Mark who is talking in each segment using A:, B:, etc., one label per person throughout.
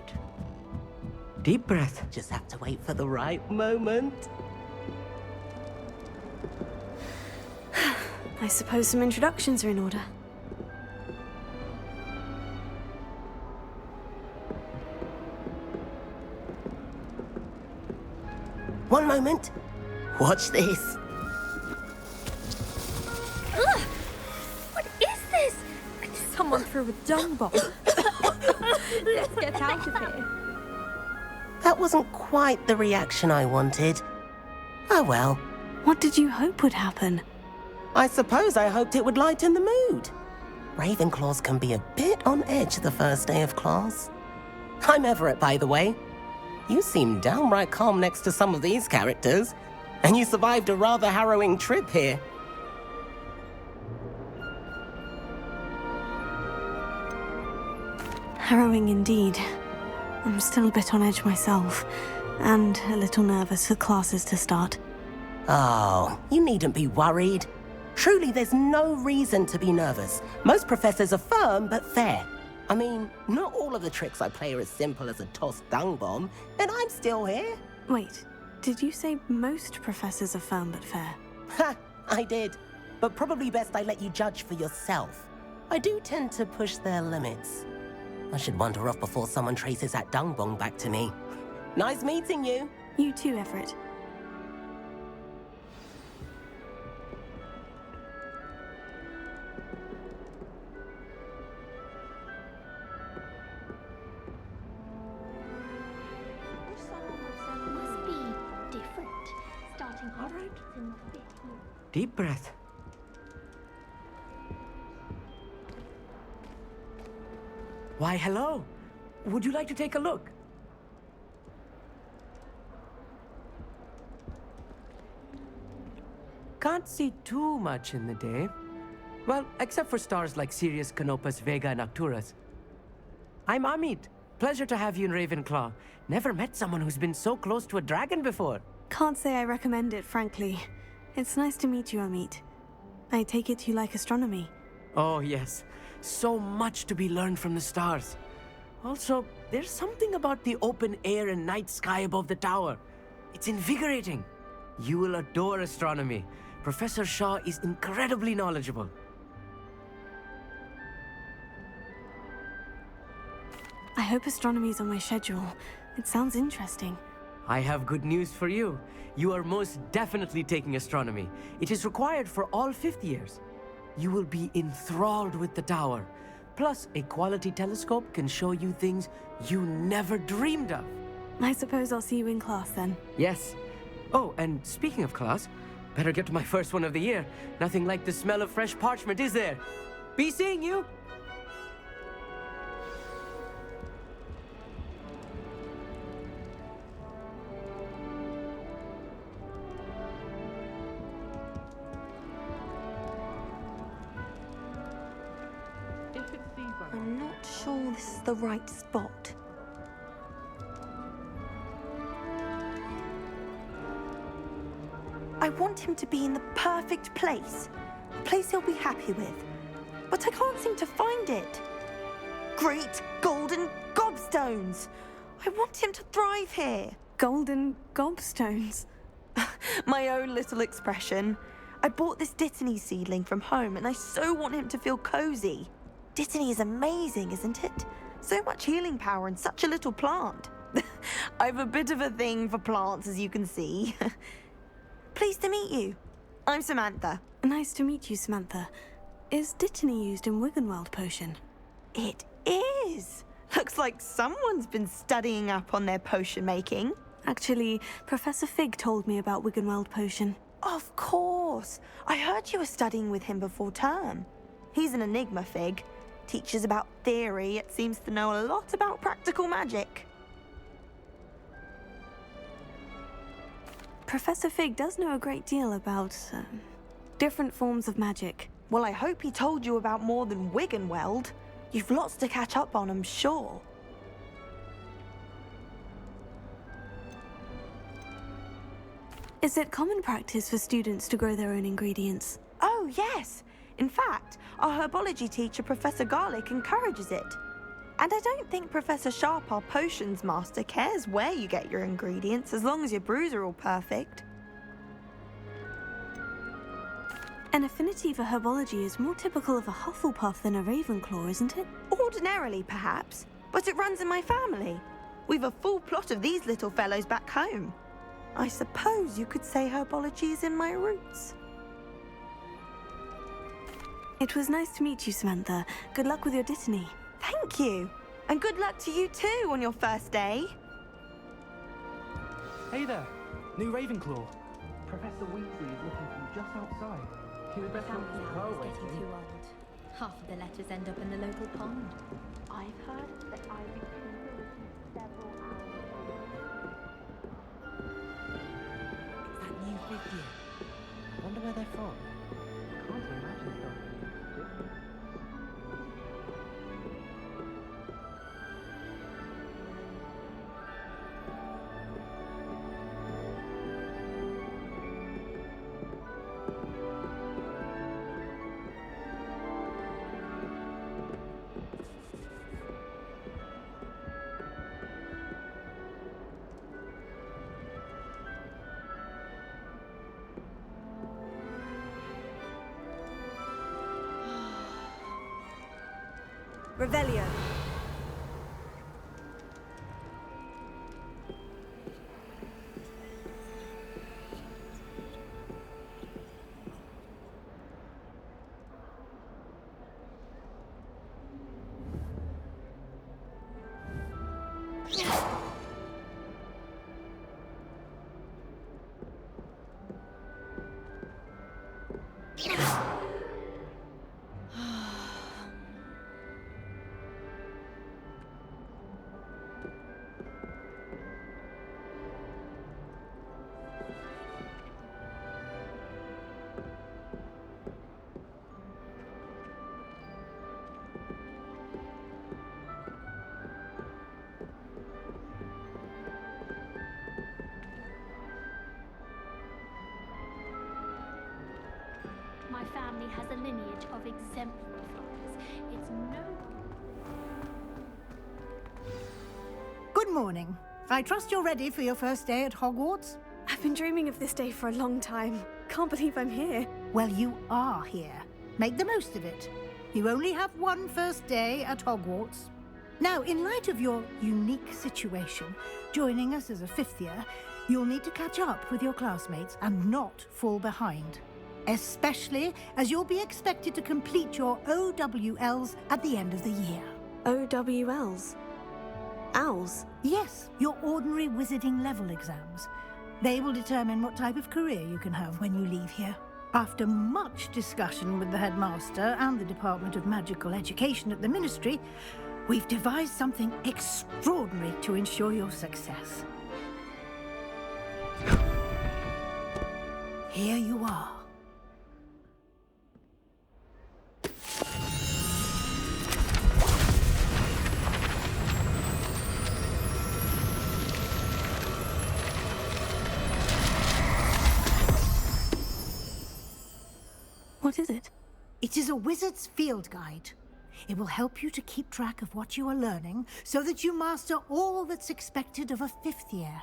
A: right? Deep breath.
B: Just have to wait for the right moment.
C: I suppose some introductions are in order.
B: One moment. Watch this.
D: Ugh! What is this?
C: Someone threw a dung bomb.
D: Let's get out of here.
B: That wasn't quite the reaction I wanted. Oh well.
C: What did you hope would happen?
B: I suppose I hoped it would lighten the mood. Ravenclaws can be a bit on edge the first day of class. I'm Everett, by the way. You seem downright calm next to some of these characters, and you survived a rather harrowing trip here.
C: Harrowing indeed. I'm still a bit on edge myself, and a little nervous for classes to start.
B: Oh, you needn't be worried. Truly, there's no reason to be nervous. Most professors are firm but fair. I mean, not all of the tricks I play are as simple as a tossed dung bomb, and I'm still here.
C: Wait, did you say most professors are firm but fair?
B: Ha, I did. But probably best I let you judge for yourself. I do tend to push their limits. I should wander off before someone traces that dung bomb back to me. Nice meeting you.
C: You too, Everett.
D: Must be different. Starting
A: All right.
D: in the fifth year.
A: Deep breath. Why, hello. Would you like to take a look? Can't see too much in the day. Well, except for stars like Sirius, Canopus, Vega, and Arcturus. I'm Amit. Pleasure to have you in Ravenclaw. Never met someone who's been so close to a dragon before.
C: Can't say I recommend it, frankly. It's nice to meet you, Amit. I take it you like astronomy.
A: Oh, yes. So much to be learned from the stars. Also, there's something about the open air and night sky above the tower. It's invigorating. You will adore astronomy. Professor Shaw is incredibly knowledgeable.
C: I hope astronomy's on my schedule. It sounds interesting.
A: I have good news for you. You are most definitely taking astronomy. It is required for all fifth years. You will be enthralled with the tower. Plus, a quality telescope can show you things you never dreamed of.
C: I suppose I'll see you in class then.
A: Yes. Oh, and speaking of class, better get to my first one of the year. Nothing like the smell of fresh parchment, is there? Be seeing you!
E: I'm not sure this is the right spot. I want him to be in the perfect place. A place he'll be happy with. But I can't seem to find it. Great golden gobstones! I want him to thrive here.
C: Golden gobstones.
E: My own little expression. I bought this Dittany seedling from home and I so want him to feel cozy. Dittany is amazing, isn't it? So much healing power in such a little plant. I've a bit of a thing for plants, as you can see. Pleased to meet you. I'm Samantha.
C: Nice to meet you, Samantha. Is Dittany used in Wiggenweld potion?
E: It is. Looks like someone's been studying up on their potion making.
C: Actually, Professor Fig told me about Wiggenweld potion.
E: Of course. I heard you were studying with him before term. He's an enigma, Fig. Teaches about theory, yet seems to know a lot about practical magic.
C: Professor Fig does know a great deal about different forms of magic.
E: Well, I hope he told you about more than Wiggenweld. You've lots to catch up on, I'm sure.
C: Is it common practice for students to grow their own ingredients?
E: Oh, yes. In fact, our herbology teacher, Professor Garlick, encourages it. And I don't think Professor Sharp, our potions master, cares where you get your ingredients as long as your brews are all perfect.
C: An affinity for herbology is more typical of a Hufflepuff than a Ravenclaw, isn't it?
E: Ordinarily, perhaps, but it runs in my family. We've a full plot of these little fellows back home. I suppose you could say herbology is in my roots.
C: It was nice to meet you, Samantha. Good luck with your dittany.
E: Thank you. And good luck to you too on your first day.
F: Hey there, new Ravenclaw. Professor Weasley is looking for you just outside. He would better
D: Family
F: look
D: hour
F: her
D: is
F: way.
D: getting too old. Half of the letters end up in the local pond. I've heard that Ivy Cooper received several hours.
B: That new fifth year. I wonder where they're from.
F: Can't imagine something different.
C: Revelio.
D: My family has a lineage of exemplary fathers. It's no...
G: Good morning. I trust you're ready for your first day at Hogwarts?
C: I've been dreaming of this day for a long time. Can't believe I'm here.
G: Well, you are here. Make the most of it. You only have one first day at Hogwarts. Now, in light of your unique situation, joining us as a fifth year, you'll need to catch up with your classmates and not fall behind. Especially as you'll be expected to complete your OWLs at the end of the year.
C: OWLs? Owls?
G: Yes, your ordinary wizarding level exams. They will determine what type of career you can have when you leave here. After much discussion with the headmaster and the Department of Magical Education at the Ministry, we've devised something extraordinary to ensure your success. Here you are.
C: What is it?
G: It is a wizard's field guide. It will help you to keep track of what you are learning so that you master all that's expected of a fifth year.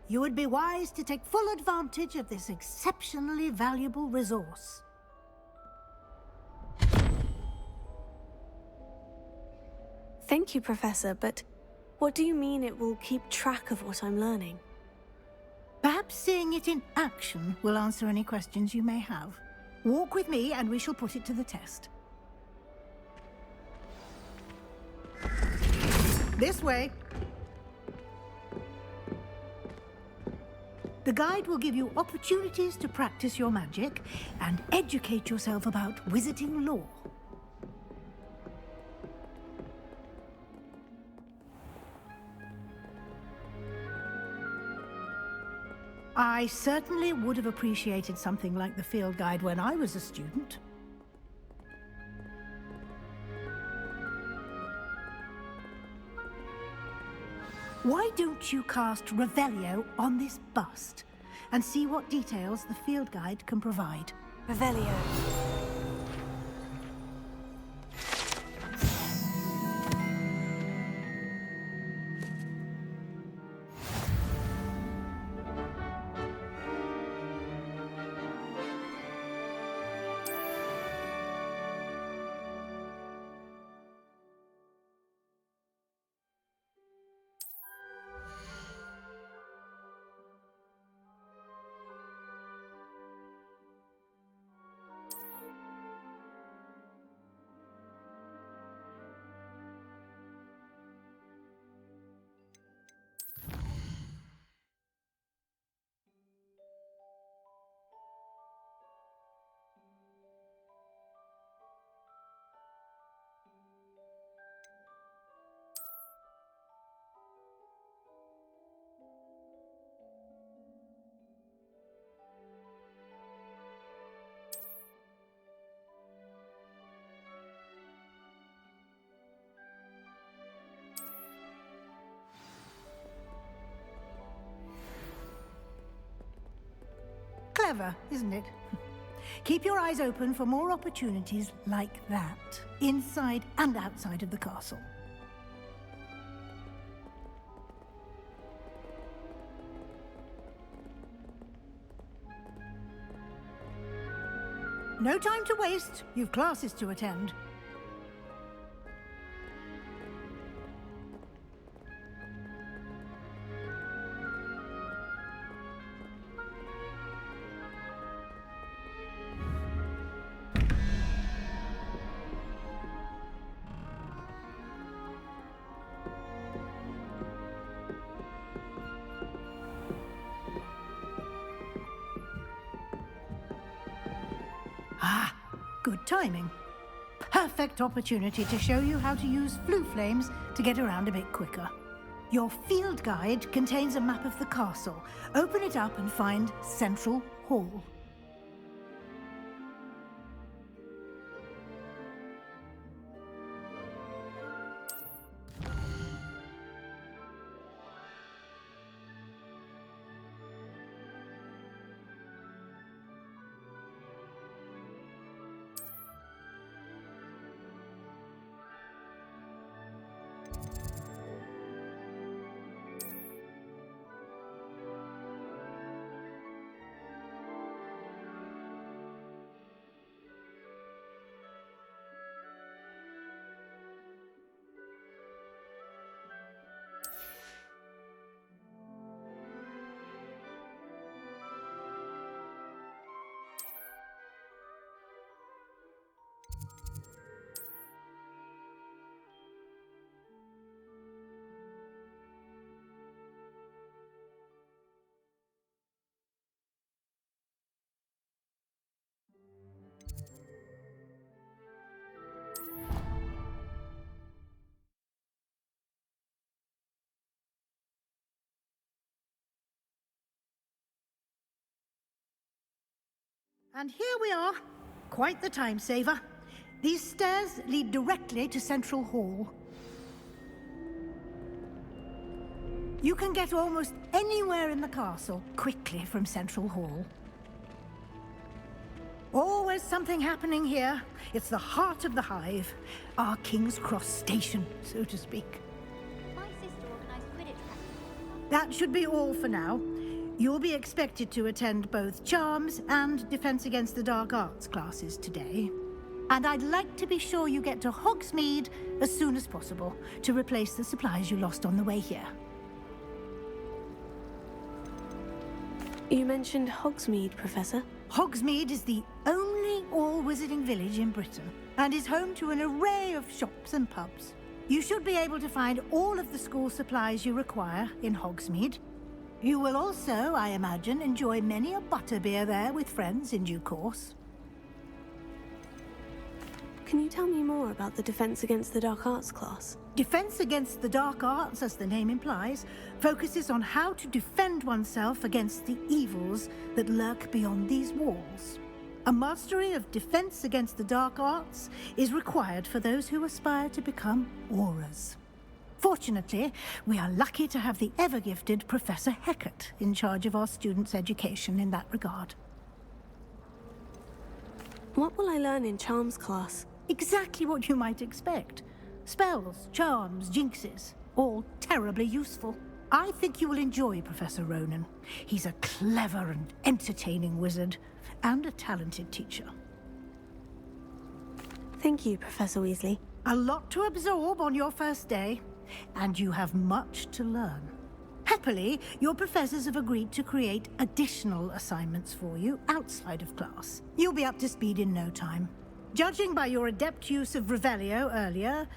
G: You would be wise to take full advantage of this exceptionally valuable resource.
C: Thank you, Professor, but what do you mean it will keep track of what I'm learning?
G: Perhaps seeing it in action will answer any questions you may have. Walk with me and we shall put it to the test. This way. The guide will give you opportunities to practice your magic and educate yourself about wizarding lore. I certainly would have appreciated something like the field guide when I was a student. Why don't you cast Revelio on this bust and see what details the field guide can provide?
C: Revelio.
G: Clever, isn't it? Keep your eyes open for more opportunities like that, inside and outside of the castle. No time to waste. You've classes to attend. Ah, good timing. Perfect opportunity to show you how to use flue flames to get around a bit quicker. Your field guide contains a map of the castle. Open it up and find Central Hall. And here we are. Quite the time saver. These stairs lead directly to Central Hall. You can get almost anywhere in the castle quickly from Central Hall. Always something happening here. It's the heart of the hive. Our King's Cross station, so to speak.
D: My sister organised Quidditch practice.
G: That should be all for now. You'll be expected to attend both Charms and Defense Against the Dark Arts classes today. And I'd like to be sure you get to Hogsmeade as soon as possible to replace the supplies you lost on the way here.
C: You mentioned Hogsmeade, Professor.
G: Hogsmeade is the only all-wizarding village in Britain and is home to an array of shops and pubs. You should be able to find all of the school supplies you require in Hogsmeade. You will also, I imagine, enjoy many a butterbeer there with friends in due course.
C: Can you tell me more about the Defense Against the Dark Arts class?
G: Defense Against the Dark Arts, as the name implies, focuses on how to defend oneself against the evils that lurk beyond these walls. A mastery of Defense Against the Dark Arts is required for those who aspire to become Aurors. Fortunately, we are lucky to have the ever-gifted Professor Hecat in charge of our students' education in that regard.
C: What will I learn in Charms class?
G: Exactly what you might expect. Spells, charms, jinxes, all terribly useful. I think you will enjoy Professor Ronen. He's a clever and entertaining wizard, and a talented teacher.
C: Thank you, Professor Weasley.
G: A lot to absorb on your first day, and you have much to learn. Happily, your professors have agreed to create additional assignments for you outside of class. You'll be up to speed in no time. Judging by your adept use of Revelio earlier,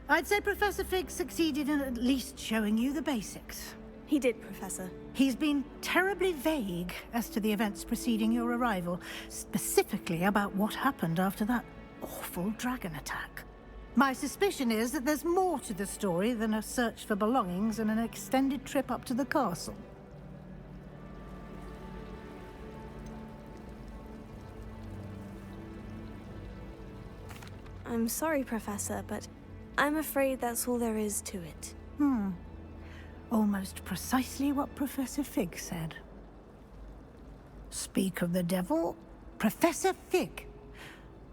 G: I'd say Professor Fig succeeded in at least showing you the basics.
C: He did, Professor.
G: He's been terribly vague as to the events preceding your arrival, specifically about what happened after that awful dragon attack. My suspicion is that there's more to the story than a search for belongings and an extended trip up to the castle.
C: I'm sorry, Professor, but I'm afraid that's all there is to it.
G: Almost precisely what Professor Fig said. Speak of the devil, Professor Fig.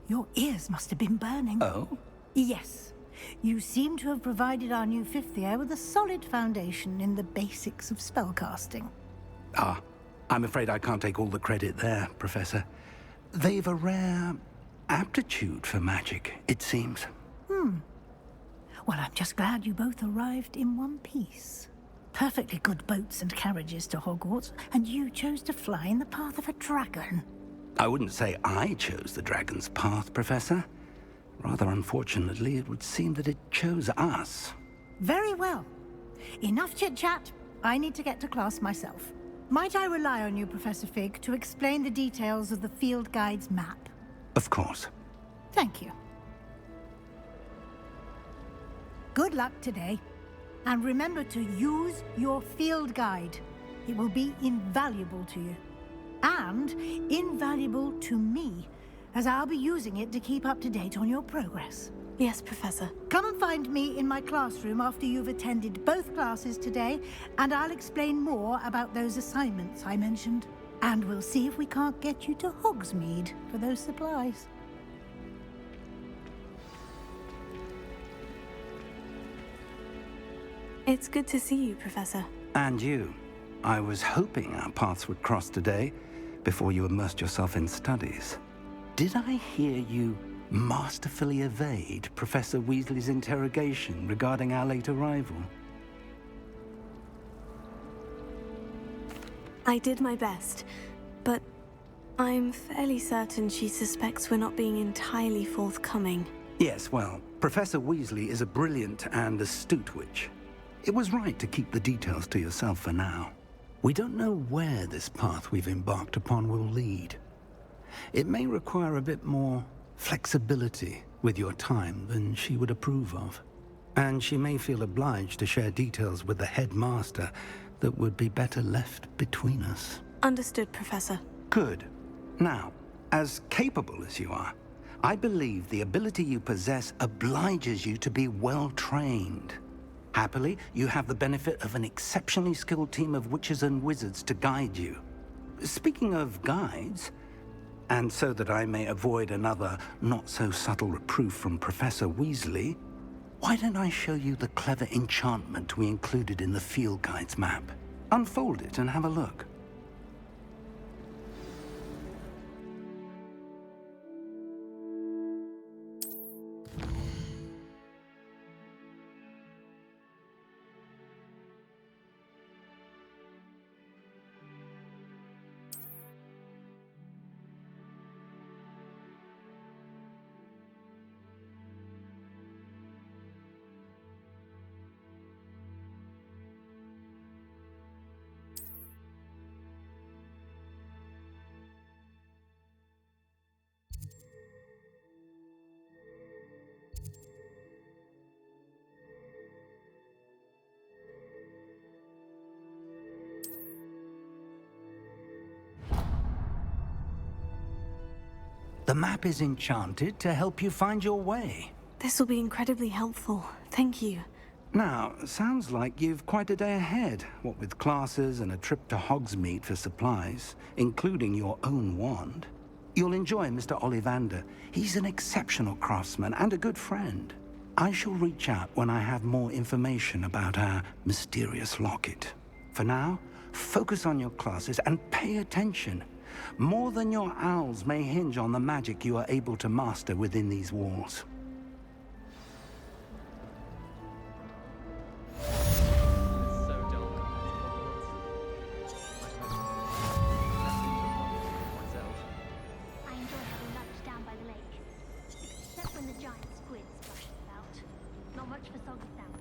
G: Your ears must have been burning.
H: Oh?
G: Yes. You seem to have provided our new fifth year with a solid foundation in the basics of spellcasting.
H: Ah, I'm afraid I can't take all the credit there, Professor. They've a rare aptitude for magic, it seems.
G: Well, I'm just glad you both arrived in one piece. Perfectly good boats and carriages to Hogwarts, and you chose to fly in the path of a dragon.
H: I wouldn't say I chose the dragon's path, Professor. Rather unfortunately, it would seem that it chose us.
G: Very well. Enough chit-chat. I need to get to class myself. Might I rely on you, Professor Fig, to explain the details of the field guide's map?
H: Of course.
G: Thank you. Good luck today. And remember to use your field guide. It will be invaluable to you. And invaluable to me, as I'll be using it to keep up to date on your progress.
C: Yes, Professor.
G: Come and find me in my classroom after you've attended both classes today, and I'll explain more about those assignments I mentioned. And we'll see if we can't get you to Hogsmeade for those supplies.
C: It's good to see you, Professor.
H: And you. I was hoping our paths would cross today, before you immersed yourself in studies. Did I hear you masterfully evade Professor Weasley's interrogation regarding our late arrival?
C: I did my best, but I'm fairly certain she suspects we're not being entirely forthcoming.
H: Yes, well, Professor Weasley is a brilliant and astute witch. It was right to keep the details to yourself for now. We don't know where this path we've embarked upon will lead. It may require a bit more flexibility with your time than she would approve of. And she may feel obliged to share details with the headmaster that would be better left between us.
C: Understood, Professor.
H: Good. Now, as capable as you are, I believe the ability you possess obliges you to be well trained. Happily, you have the benefit of an exceptionally skilled team of witches and wizards to guide you. Speaking of guides, and so that I may avoid another not-so-subtle reproof from Professor Weasley, why don't I show you the clever enchantment we included in the field guide's map? Unfold it and have a look. The map is enchanted to help you find your way.
C: This will be incredibly helpful. Thank you.
H: Now, sounds like you've quite a day ahead, what with classes and a trip to Hogsmeade for supplies, including your own wand. You'll enjoy Mr. Ollivander. He's an exceptional craftsman and a good friend. I shall reach out when I have more information about our mysterious locket. For now, focus on your classes and pay attention. More than your owls may hinge on the magic you are able to master within these walls.
D: I enjoy having lunch down by the lake. Except when the giant squid splashes about. Not much for soggy salmon.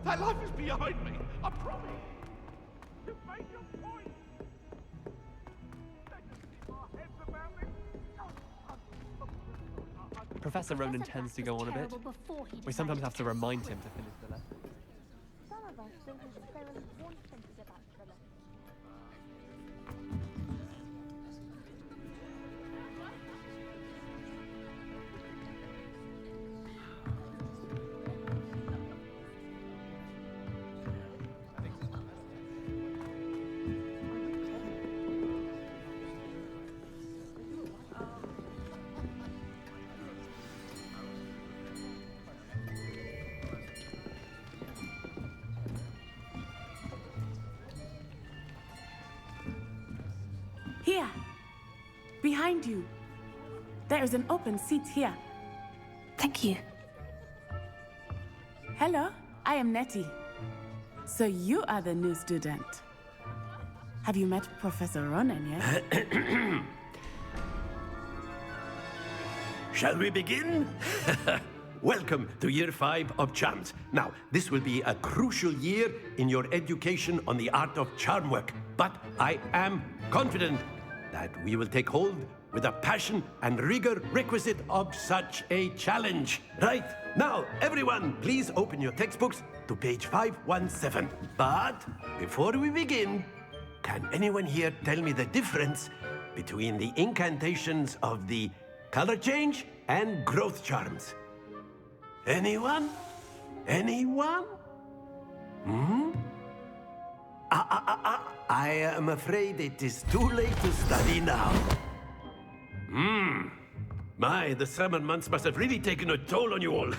I: That life is behind me. I promise. You've made your point. They just keep our heads about it.
J: Professor Ronen tends to go on a bit. We sometimes have to remind him to finish the lesson.
D: Some of us don't necessarily want them to get back to the lesson.
K: Here, behind you. There is an open seat here.
C: Thank you.
K: Hello, I am Nettie. So you are the new student. Have you met Professor Ronen yet?
L: Shall we begin? Welcome to Year 5 of Charms. Now, this will be a crucial year in your education on the art of charm work. But I am confident that we will take hold with the passion and rigor requisite of such a challenge. Right, now, everyone, please open your textbooks to page 517. But before we begin, can anyone here tell me the difference between the incantations of the color change and growth charms? Anyone? Anyone? I am afraid it is too late to study now. My, the summer months must have really taken a toll on you all.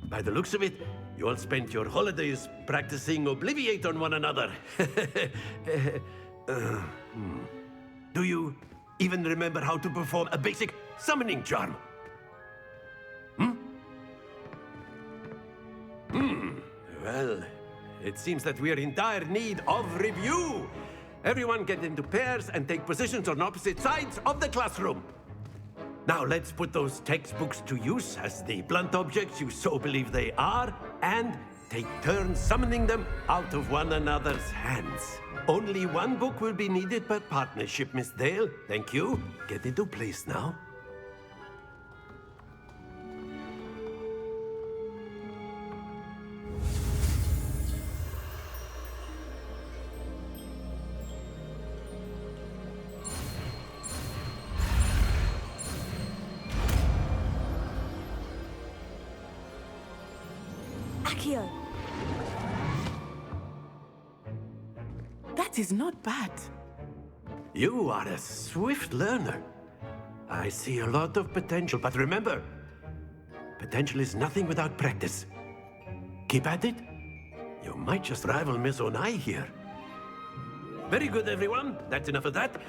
L: By the looks of it, you all spent your holidays practicing Obliviate on one another. Do you even remember how to perform a basic summoning charm? Well, it seems that we are in dire need of review. Everyone get into pairs and take positions on opposite sides of the classroom. Now let's put those textbooks to use as the blunt objects you so believe they are, and take turns summoning them out of one another's hands. Only one book will be needed per partnership, Miss Dale. Thank you. Get into place now.
E: Accio!
K: That is not bad.
L: You are a swift learner. I see a lot of potential, but remember, potential is nothing without practice. Keep at it. You might just rival Miss Onai here. Very good, everyone. That's enough of that.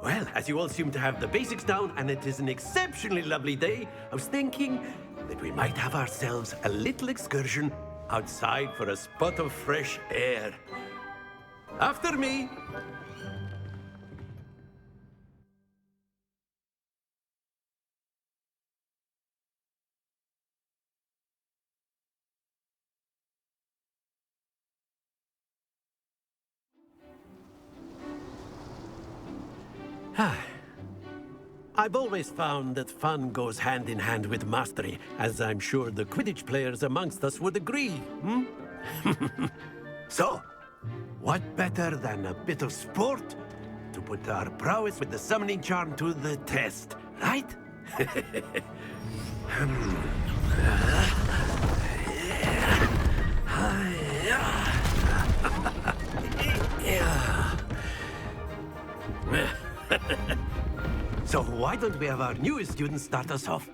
L: Well, as you all seem to have the basics down, and it is an exceptionally lovely day, I was thinking that we might have ourselves a little excursion outside for a spot of fresh air. After me. I've always found that fun goes hand in hand with mastery, as I'm sure the Quidditch players amongst us would agree, So, what better than a bit of sport to put our prowess with the summoning charm to the test, right? So why don't we have our newest student start us off?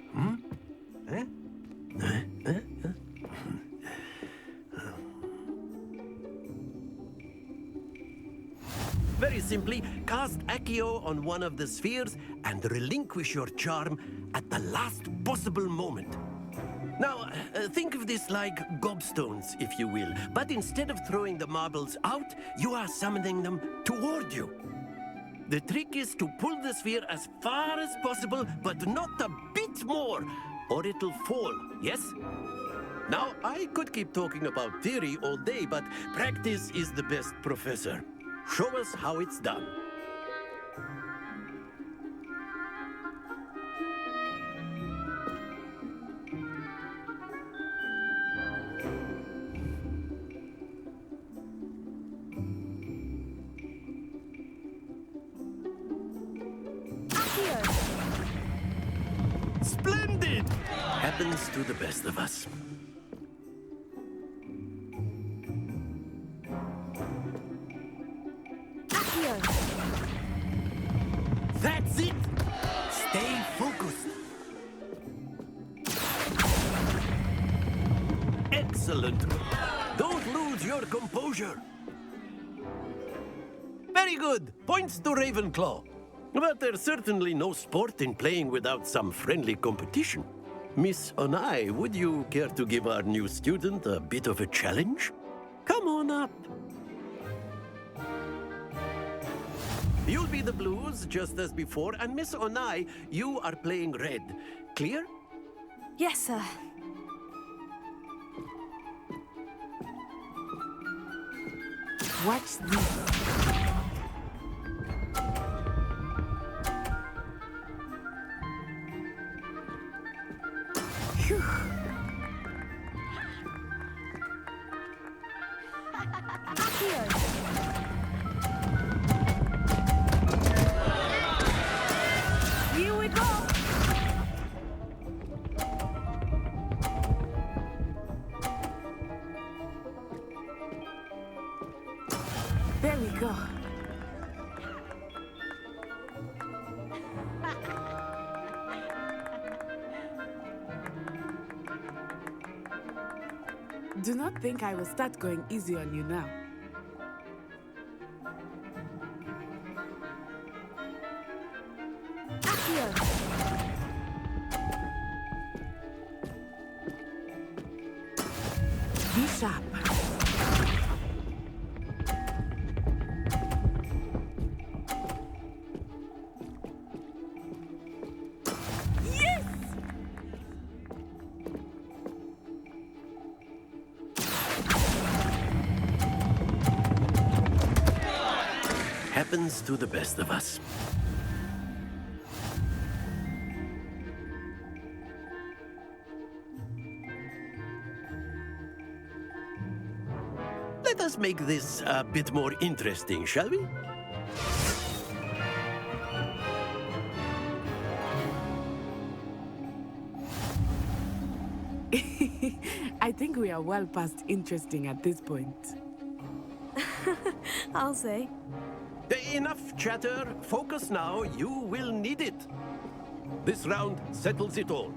L: Very simply, cast Accio on one of the spheres and relinquish your charm at the last possible moment. Now, think of this like gobstones, if you will, but instead of throwing the marbles out, you are summoning them toward you. The trick is to pull the sphere as far as possible, but not a bit more, or it'll fall, yes? Now, I could keep talking about theory all day, but practice is the best professor. Show us how it's done. Splendid! Happens to the best of us.
E: Accio!
L: That's it! Stay focused. Excellent. Don't lose your composure. Very good. Points to Ravenclaw. But there's certainly no sport in playing without some friendly competition. Miss Onai, would you care to give our new student a bit of a challenge? Come on up. You'll be the blues, just as before, and Miss Onai, you are playing red. Clear?
C: Yes, sir.
K: Watch this. Phew.
C: Here we go!
K: There we go. Do not think I will start going easy on you now.
E: Accio!
K: Be sharp. Yes!
L: Happens to the best of us. Let us make this a bit more interesting, shall we?
K: I think we are well past interesting at this point.
C: I'll say.
L: Enough chatter. Focus now. You will need it. This round settles it all.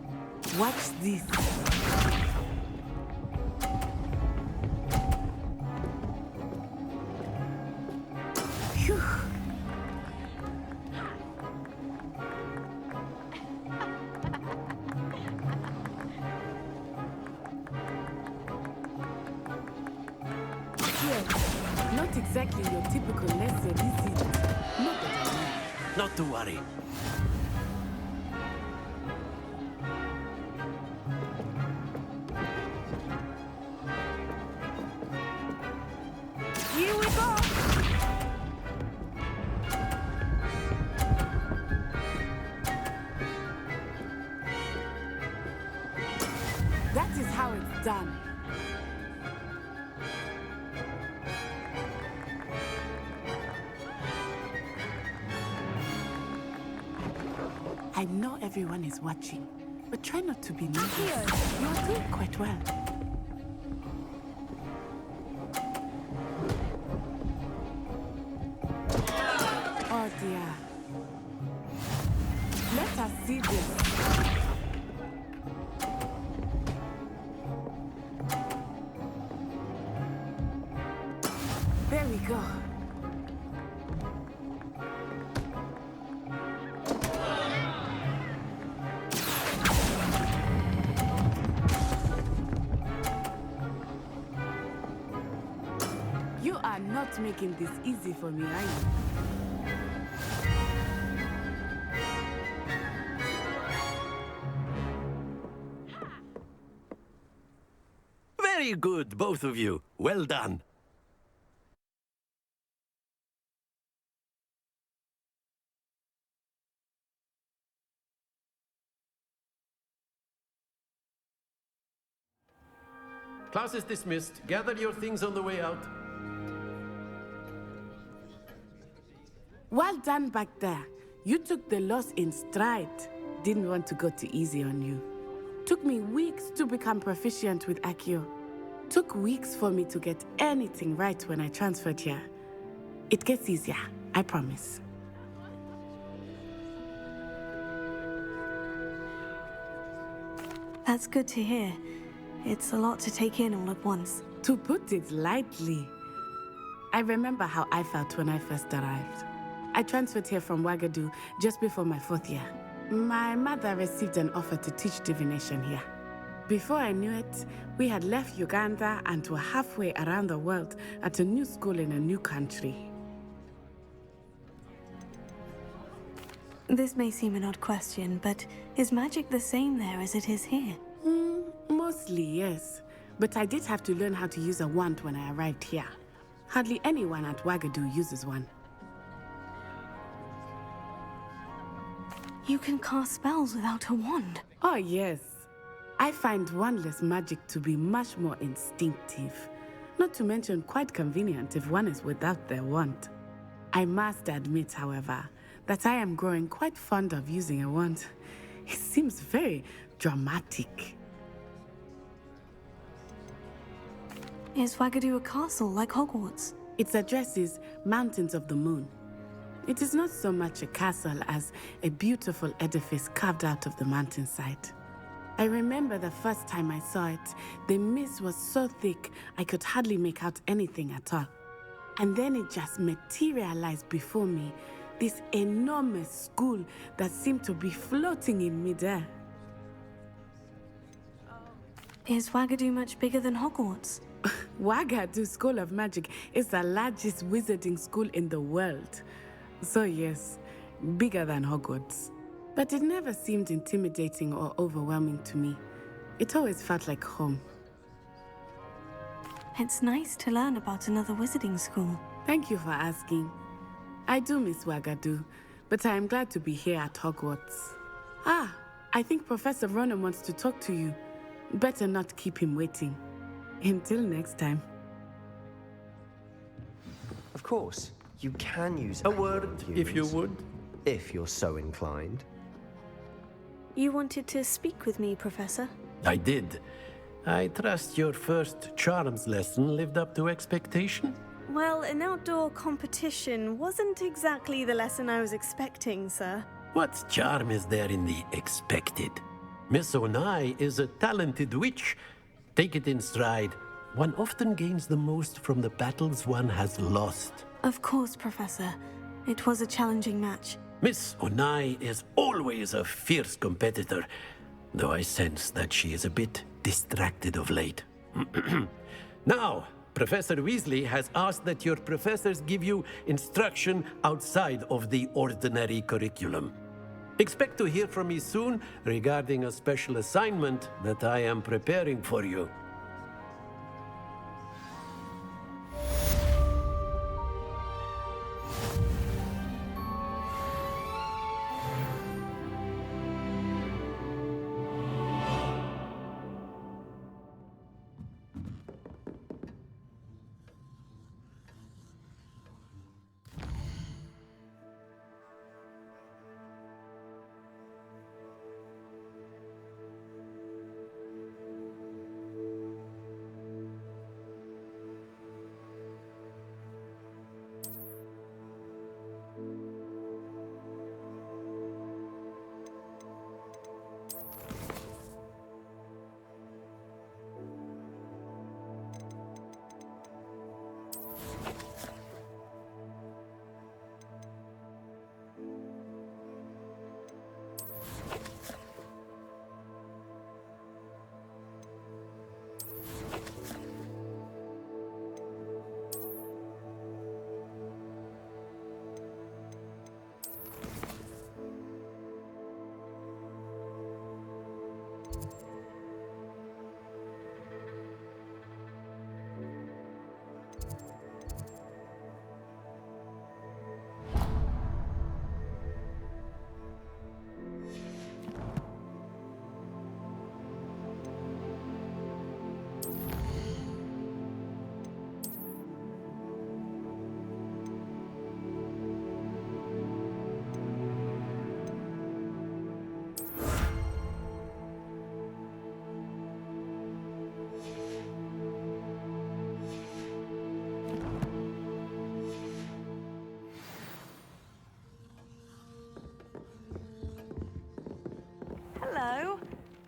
K: Watch this. Phew. Not exactly your typical lesson, is it? Not that I know.
L: Not to worry.
C: Here we go!
K: That is how it's done. I know everyone is watching, but try not to be nervous. You are doing quite well. Oh dear. Let us see this. There we go. You are not making this easy for me, are you?
L: Very good, both of you. Well done. Class is dismissed. Gather your things on the way out.
K: Well done back there. You took the loss in stride. Didn't want to go too easy on you. Took me weeks to become proficient with Accio. Took weeks for me to get anything right when I transferred here. It gets easier, I promise.
C: That's good to hear. It's a lot to take in all at once.
K: To put it lightly, I remember how I felt when I first arrived. I transferred here from Wagadu just before my 4th year. My mother received an offer to teach divination here. Before I knew it, we had left Uganda and were halfway around the world at a new school in a new country.
C: This may seem an odd question, but is magic the same there as it is here?
K: Mostly, yes. But I did have to learn how to use a wand when I arrived here. Hardly anyone at Wagadu uses one.
C: You can cast spells without a wand?
K: Oh, yes. I find wandless magic to be much more instinctive. Not to mention quite convenient if one is without their wand. I must admit, however, that I am growing quite fond of using a wand. It seems very dramatic.
C: Is Wagadu a castle like Hogwarts?
K: Its address is Mountains of the Moon. It is not so much a castle as a beautiful edifice carved out of the mountainside. I remember the first time I saw it, the mist was so thick I could hardly make out anything at all. And then it just materialized before me, this enormous school that seemed to be floating in midair.
C: Is Wagadu much bigger than Hogwarts?
K: Wagadu School of Magic is the largest wizarding school in the world. So yes, bigger than Hogwarts. But it never seemed intimidating or overwhelming to me. It always felt like home.
C: It's nice to learn about another wizarding school.
K: Thank you for asking. I do miss Wagadu, but I am glad to be here at Hogwarts. I think Professor Ronen wants to talk to you. Better not keep him waiting. Until next time.
M: Of course, you can use
L: a word, if you would.
M: If you're so inclined.
C: You wanted to speak with me, Professor?
L: I did. I trust your first charms lesson lived up to expectation?
C: Well, an outdoor competition wasn't exactly the lesson I was expecting, sir.
L: What charm is there in the expected? Miss Onai is a talented witch. Take it in stride. One often gains the most from the battles one has lost.
C: Of course, Professor. It was a challenging match.
L: Miss Onai is always a fierce competitor, though I sense that she is a bit distracted of late. Now, Professor Weasley has asked that your professors give you instruction outside of the ordinary curriculum. Expect to hear from me soon regarding a special assignment that I am preparing for you.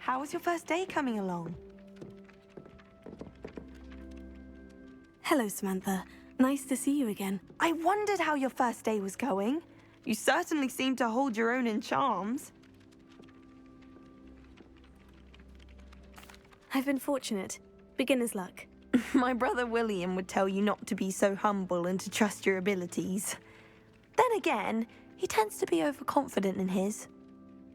E: How was your first day coming along?
C: Hello, Samantha. Nice to see you again.
E: I wondered how your first day was going. You certainly seem to hold your own in charms.
C: I've been fortunate. Beginner's luck.
E: My brother William would tell you not to be so humble and to trust your abilities. Then again, he tends to be overconfident in his.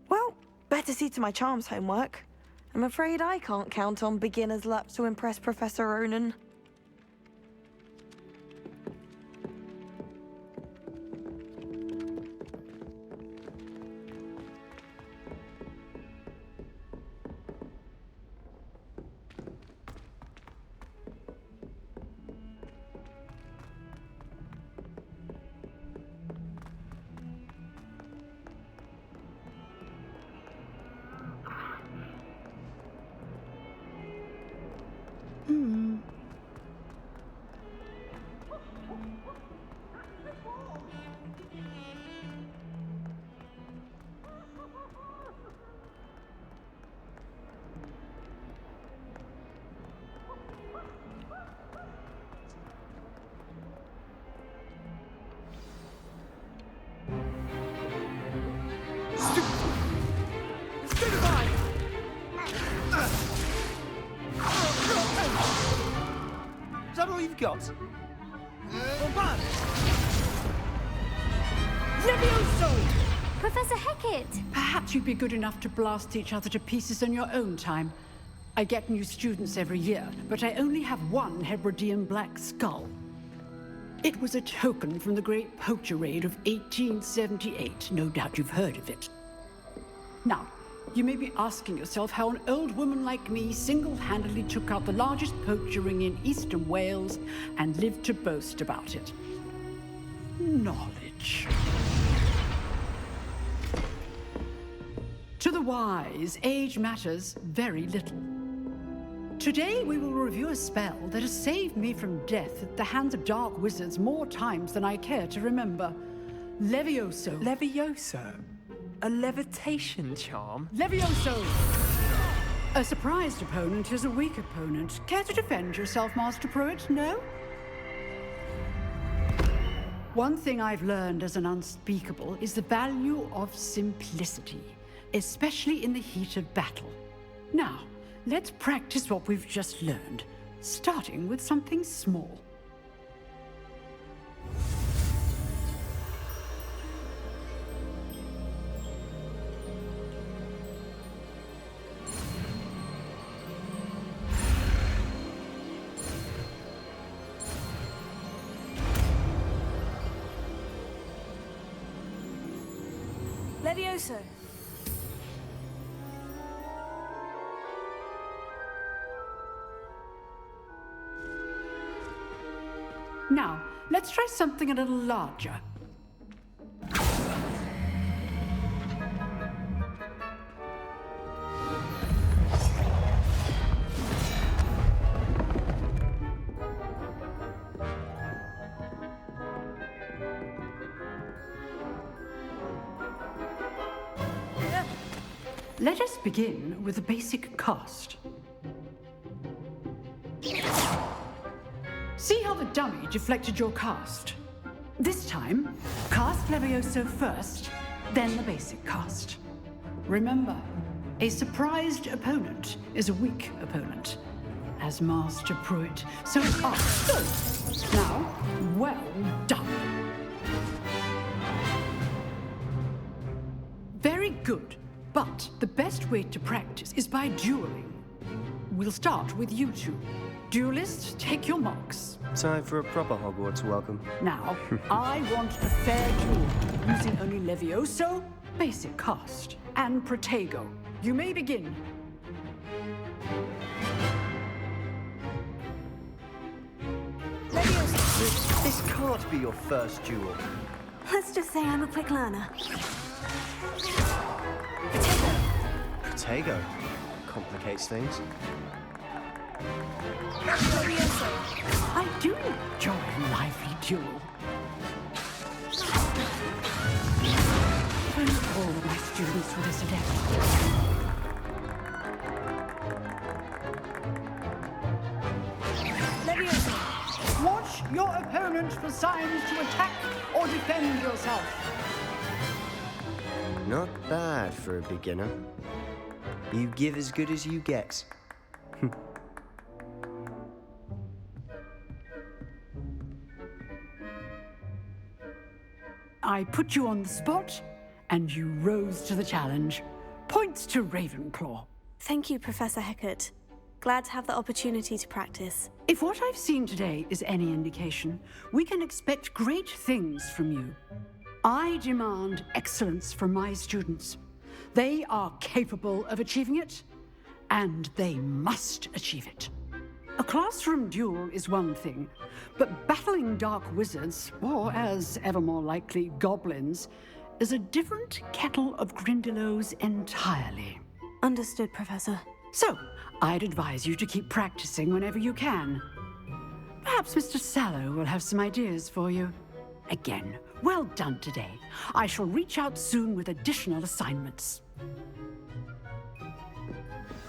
E: Well, better see to my charms homework. I'm afraid I can't count on beginner's luck to impress Professor Ronen.
F: Is that all you've got?
N: Levioso!
D: Professor Hecat!
N: Perhaps you'd be good enough to blast each other to pieces in your own time. I get new students every year, but I only have one Hebridean black skull. It was a token from the Great Poacher Raid of 1878. No doubt you've heard of it. Now, you may be asking yourself how an old woman like me single-handedly took out the largest poacher ring in eastern Wales and lived to boast about it. Knowledge. To the wise, age matters very little. Today we will review a spell that has saved me from death at the hands of dark wizards more times than I care to remember. Levioso.
J: Levioso? A levitation charm?
N: Levioso! A surprised opponent is a weak opponent. Care to defend yourself, Master Pruitt? No? One thing I've learned as an unspeakable is the value of simplicity, especially in the heat of battle. Now, let's practice what we've just learned, starting with something small.
C: Levioso.
N: Now, let's try something a little larger. Let us begin with the basic cast. See how the dummy deflected your cast? This time, cast Levioso first, then the basic cast. Remember, a surprised opponent is a weak opponent, as Master Pruitt so asked. Now, well done. Very good, but the best way to practice is by dueling. We'll start with you two. Duelists, take your marks.
M: Time for a proper Hogwarts welcome.
N: Now, I want a fair duel, using only Levioso, basic cast, and Protego. You may begin.
C: Levioso!
M: This can't be your first duel.
C: Let's just say I'm a quick learner.
M: Protego. Complicates things.
N: I do enjoy a lively duel. If only all of my students were this adept. your opponent for signs to attack or defend yourself.
M: Not bad for a beginner. You give as good as you get.
N: I put you on the spot, and you rose to the challenge. Points to Ravenclaw.
C: Thank you, Professor Hecat. Glad to have the opportunity to practice.
N: If what I've seen today is any indication, we can expect great things from you. I demand excellence from my students. They are capable of achieving it, and they must achieve it. A classroom duel is one thing, but battling dark wizards, or as ever more likely, goblins, is a different kettle of Grindylows entirely.
C: Understood, Professor.
N: So, I'd advise you to keep practicing whenever you can. Perhaps Mr. Sallow will have some ideas for you. Again, well done today. I shall reach out soon with additional assignments.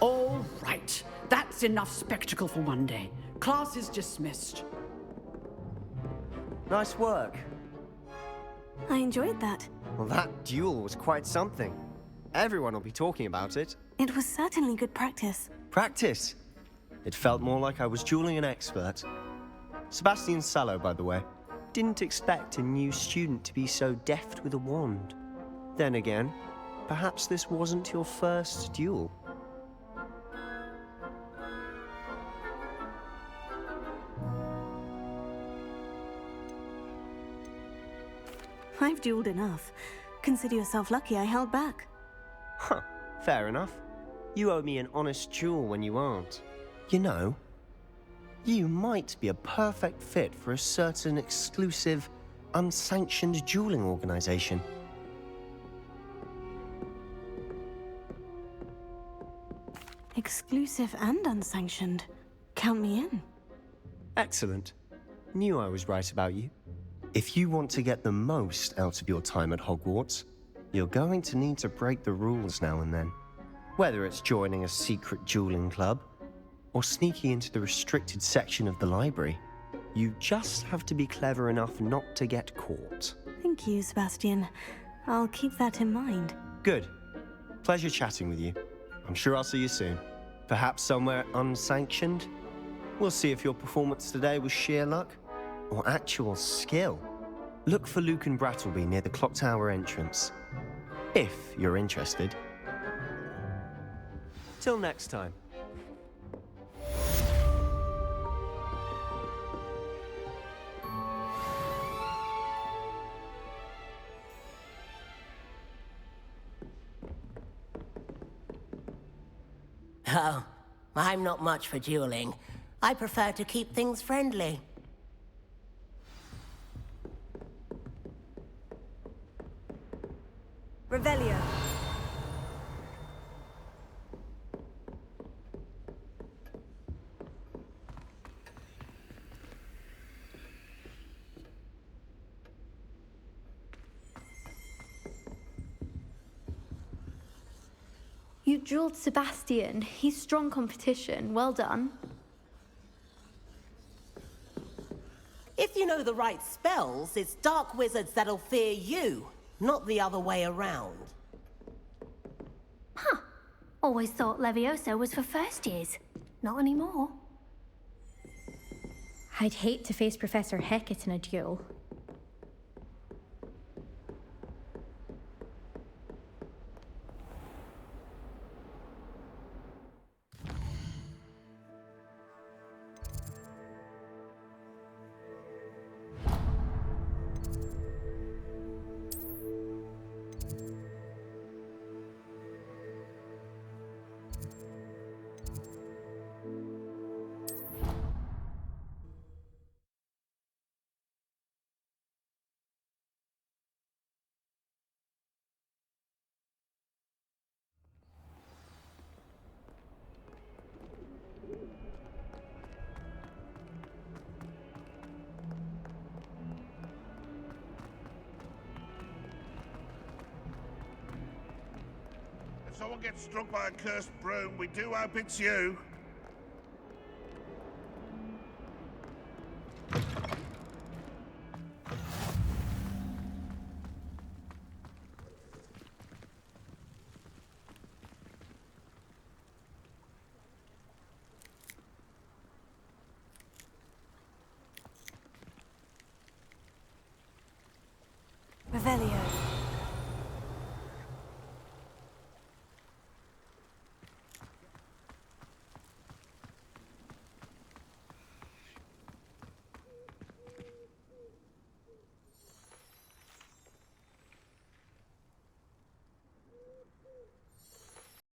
N: All right. That's enough spectacle for one day. Class is dismissed.
M: Nice work.
C: I enjoyed that.
M: Well, that duel was quite something. Everyone will be talking about it.
C: It was certainly good practice.
M: Practice? It felt more like I was dueling an expert. Sebastian Sallow, by the way. Didn't expect a new student to be so deft with a wand. Then again, perhaps this wasn't your first duel.
C: I've dueled enough. Consider yourself lucky I held back.
M: Huh, fair enough. You owe me an honest duel when you aren't. You know, you might be a perfect fit for a certain exclusive, unsanctioned dueling organization.
C: Exclusive and unsanctioned. Count me in.
M: Excellent. Knew I was right about you. If you want to get the most out of your time at Hogwarts, you're going to need to break the rules now and then. Whether it's joining a secret dueling club, or sneaking into the restricted section of the library, you just have to be clever enough not to get caught.
C: Thank you, Sebastian. I'll keep that in mind.
M: Good. Pleasure chatting with you. I'm sure I'll see you soon. Perhaps somewhere unsanctioned? We'll see if your performance today was sheer luck or actual skill. Look for Luke and Brattleby near the clock tower entrance, if you're interested. Till next time.
B: Oh, I'm not much for dueling. I prefer to keep things friendly.
E: Revelio.
D: You dueled Sebastian. He's strong competition. Well done.
B: If you know the right spells, it's dark wizards that'll fear you, not the other way around.
D: Huh. Always thought Levioso was for first years. Not anymore.
O: I'd hate to face Professor Hecat in a duel.
I: If someone gets struck by a cursed broom, we do hope it's you.
E: Levio.